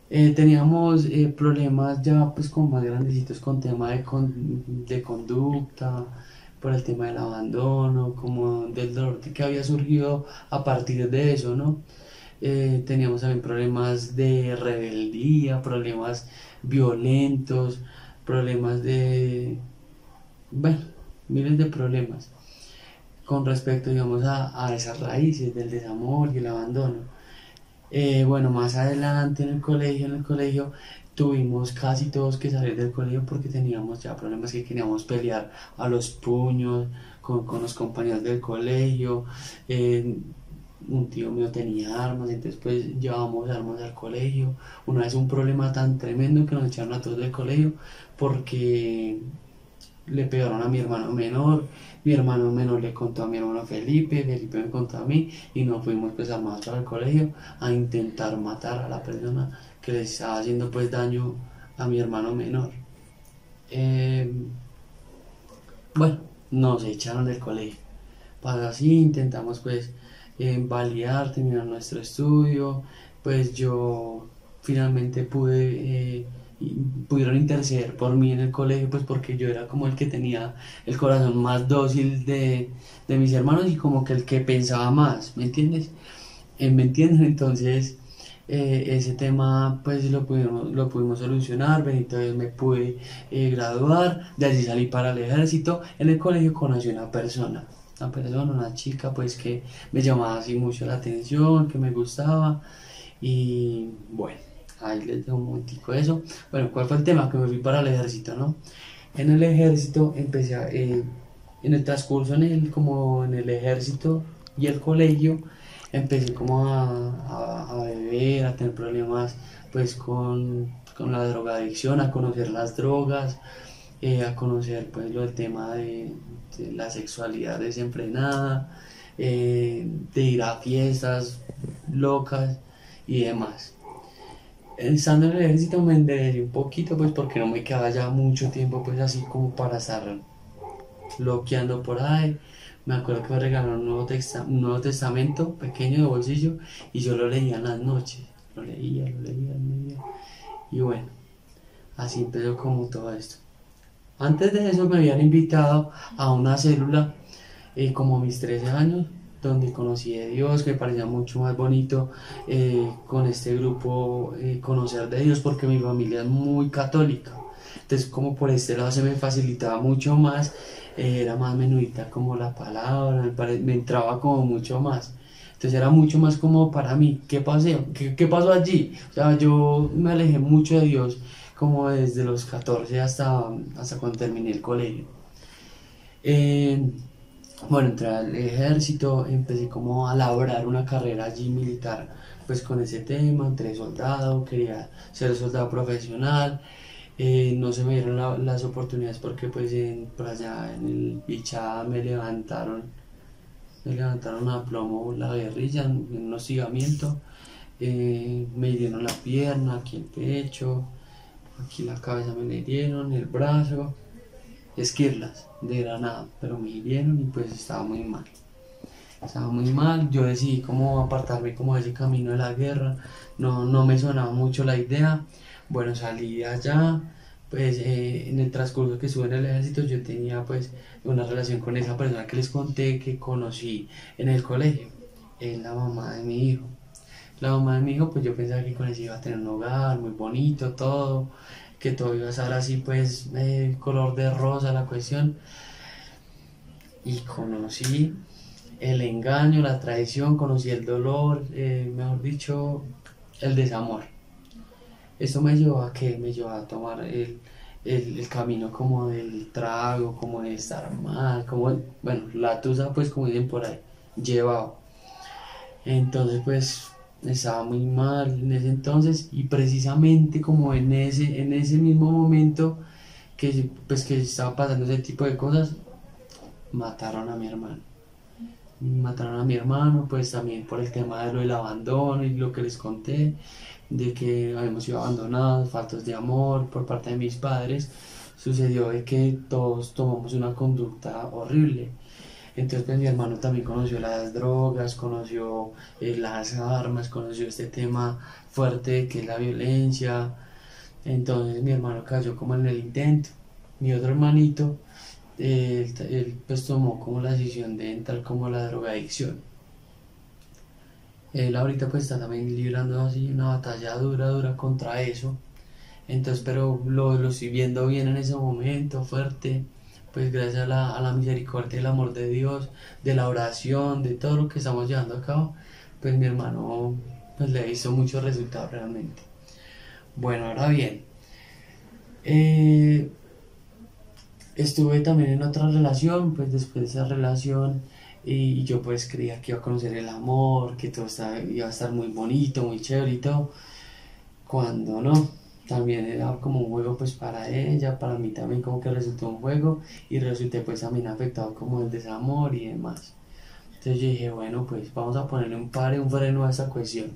Teníamos problemas ya pues con más grandecitos con tema de conducta, por el tema del abandono, como del dolor que había surgido a partir de eso, ¿no? Teníamos también problemas de rebeldía, problemas violentos, problemas bueno, miles de problemas con respecto, digamos, a esas raíces del desamor y el abandono. Bueno, más adelante en el colegio tuvimos casi todos que salir del colegio porque teníamos ya problemas que queríamos pelear a los puños con los compañeros del colegio. Un tío mío tenía armas, entonces pues llevábamos armas al colegio. Una vez un problema tan tremendo que nos echaron a todos del colegio porque le pegaron a mi hermano menor le contó a mi hermano Felipe me contó a mí y nos fuimos pues armados al colegio a intentar matar a la persona que le estaba haciendo pues daño a mi hermano menor. Bueno, nos echaron del colegio. Para así intentamos pues validar, terminar nuestro estudio, pues yo finalmente pudieron interceder por mí en el colegio, pues porque yo era como el que tenía el corazón más dócil de mis hermanos y como que el que pensaba más, ¿me entiendes? ¿Me entiendes? Entonces ese tema pues lo pudimos solucionar, bendito Dios me pude graduar, de allí salí para el ejército. En el colegio conocí una chica pues que me llamaba así mucho la atención, que me gustaba y bueno. Ahí les dejo un momentico eso. Bueno, ¿cuál fue el tema? Que me fui para el ejército, ¿no? En el ejército empecé en el transcurso como en el ejército y el colegio, empecé como a beber, a tener problemas pues con la drogadicción, a conocer las drogas, a conocer pues lo del tema de la sexualidad desenfrenada, de ir a fiestas locas y demás. Estando en el ejército me enderecé un poquito pues porque no me quedaba ya mucho tiempo pues así como para estar loqueando por ahí. Me acuerdo que me regalaron un Nuevo Testamento pequeño de bolsillo y yo lo leía en las noches, lo leía y bueno, así empezó como todo esto. Antes de eso me habían invitado a una célula como a mis 13 años, donde conocí a Dios, que me parecía mucho más bonito con este grupo conocer de Dios porque mi familia es muy católica, entonces como por este lado se me facilitaba mucho más, era más menudita como la palabra, me entraba como mucho más, entonces era mucho más cómodo para mí. ¿Qué pasó allí? O sea, yo me alejé mucho de Dios como desde los 14 hasta cuando terminé el colegio. Bueno, entré al ejército, empecé como a labrar una carrera allí militar, pues con ese tema, entré soldado, quería ser soldado profesional, no se me dieron las oportunidades porque pues por allá en el Bichada me levantaron a plomo la guerrilla en un hostigamiento, me hirieron la pierna, aquí el pecho, aquí la cabeza me la hirieron, el brazo, esquirlas de granada, pero me hirieron y pues estaba muy mal, yo decidí como apartarme como de ese camino de la guerra, no me sonaba mucho la idea. Bueno, salí de allá, pues en el transcurso que estuve en el ejército yo tenía pues una relación con esa persona que les conté que conocí en el colegio, es la mamá de mi hijo. La mamá de mi hijo, pues yo pensaba que con ella iba a tener un hogar muy bonito, todo. que todo iba a estar así pues color de rosa la cuestión, y conocí el engaño, la traición, conocí el dolor, mejor dicho, el desamor. Esto me llevó a que me llevó a tomar el camino como del trago, como de estar mal, como, bueno, la tusa pues como dicen por ahí, llevado. Entonces pues estaba muy mal en ese entonces, y precisamente como en ese mismo momento que estaba pasando ese tipo de cosas, mataron a mi hermano. Mataron a mi hermano, pues también por el tema de lo del abandono y lo que les conté, de que habíamos sido abandonados, faltos de amor por parte de mis padres. Sucedió de que todos tomamos una conducta horrible. Entonces pues mi hermano también conoció las drogas, conoció las armas, conoció este tema fuerte que es la violencia. Entonces mi hermano cayó como en el intento. Mi otro hermanito, él pues tomó como la decisión de entrar como a la drogadicción. Él ahorita pues está también librando así una batalla dura contra eso. Entonces, pero lo estoy viendo bien en ese momento, fuerte, pues gracias a la misericordia y el amor de Dios, de la oración, de todo lo que estamos llevando a cabo, pues mi hermano pues le hizo muchos resultados realmente. Bueno, ahora bien, estuve también en otra relación, pues después de esa relación, y yo pues creía que iba a conocer el amor, que todo iba a estar muy bonito, muy chévere y todo, cuando no, también era como un juego pues para ella, para mí también como que resultó un juego, y resulté pues también afectado como el desamor y demás. Entonces yo dije, bueno, pues vamos a ponerle un freno a esa cuestión.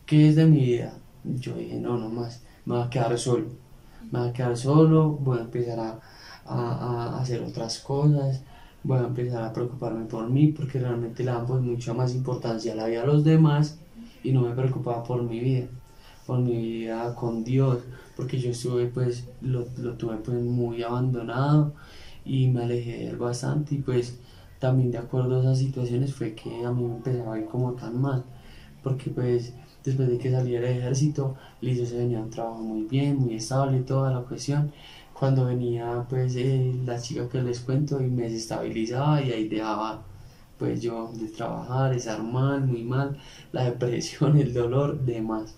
¿Qué es de mi vida? Yo dije, no más, me voy a quedar solo, voy a empezar a hacer otras cosas, voy a empezar a preocuparme por mí, porque realmente le dan pues mucha más importancia a la vida de los demás, y no me preocupaba por mi vida con Dios, porque yo estuve pues, lo tuve pues muy abandonado, y me alejé de él bastante, y pues también de acuerdo a esas situaciones fue que a mí me empezaba a ir como tan mal, porque pues después de que saliera del ejército, listo, se venía un trabajo muy bien, muy estable, toda la cuestión. Cuando venía pues la chica que les cuento y me desestabilizaba, y ahí dejaba pues yo de trabajar, estar mal, muy mal, la depresión, el dolor, demás.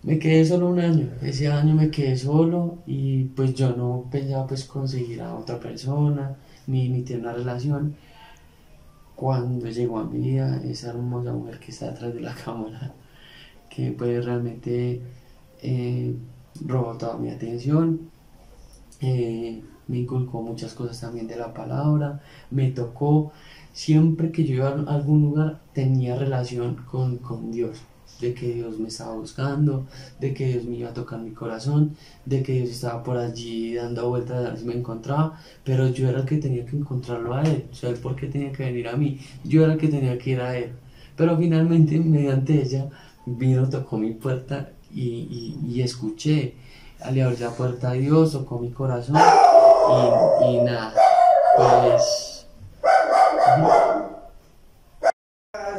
Me quedé solo un año, ese año me quedé solo, y pues yo no pensaba pues conseguir a otra persona, ni tener una relación, cuando llegó a mi vida esa hermosa mujer que está detrás de la cámara, que pues realmente robó toda mi atención, me inculcó muchas cosas también de la palabra, me tocó, siempre que yo iba a algún lugar tenía relación con Dios, de que Dios me estaba buscando, de que Dios me iba a tocar mi corazón, de que Dios estaba por allí dando vueltas a ver si me encontraba, pero yo era el que tenía que encontrarlo a Él. O sea, ¿por qué tenía que venir a mí? Yo era el que tenía que ir a Él. Pero finalmente, mediante ella, vino, tocó mi puerta y escuché. Le abrí la puerta a Dios, tocó mi corazón, y nada, pues...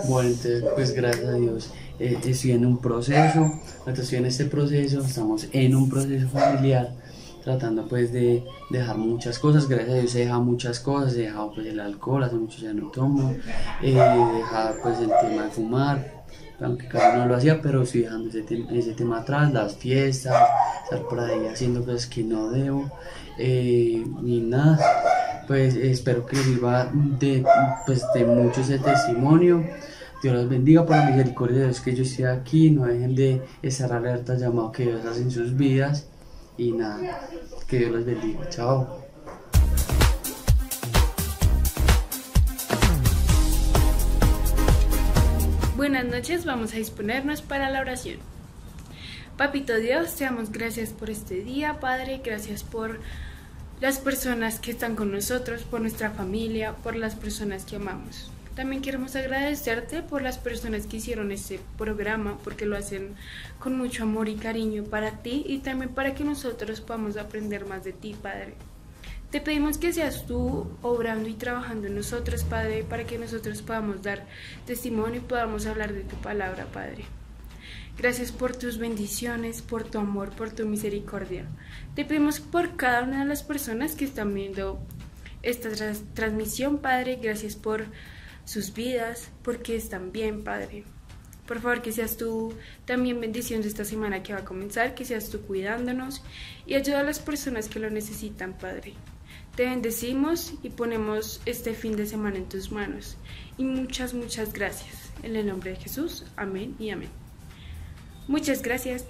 Bueno, entonces, pues gracias a Dios estoy en un proceso, estoy en este proceso, estamos en un proceso familiar, tratando pues de dejar muchas cosas. Gracias a Dios he dejado muchas cosas, he dejado pues el alcohol, hace mucho ya no tomo, he dejado pues el tema de fumar, aunque casi no lo hacía, pero estoy dejando ese tema atrás, las fiestas, estar por ahí haciendo cosas que no debo, y nada, pues espero que les sirva de mucho ese testimonio. Dios los bendiga, por la misericordia de Dios que yo estoy aquí, no dejen de estar alerta al llamado que Dios hace en sus vidas, y nada, que Dios los bendiga, chao. Buenas noches, vamos a disponernos para la oración. Papito Dios, te damos gracias por este día, Padre, gracias por las personas que están con nosotros, por nuestra familia, por las personas que amamos. También queremos agradecerte por las personas que hicieron este programa, porque lo hacen con mucho amor y cariño para ti, y también para que nosotros podamos aprender más de ti, Padre. Te pedimos que seas tú obrando y trabajando en nosotros, Padre, para que nosotros podamos dar testimonio y podamos hablar de tu palabra, Padre. Gracias por tus bendiciones, por tu amor, por tu misericordia. Te pedimos por cada una de las personas que están viendo esta transmisión, Padre. Gracias por sus vidas, porque están bien, Padre. Por favor, que seas tú también bendiciendo esta semana que va a comenzar, que seas tú cuidándonos y ayuda a las personas que lo necesitan, Padre. Te bendecimos y ponemos este fin de semana en tus manos. Y muchas gracias. En el nombre de Jesús, amén y amén. Muchas gracias.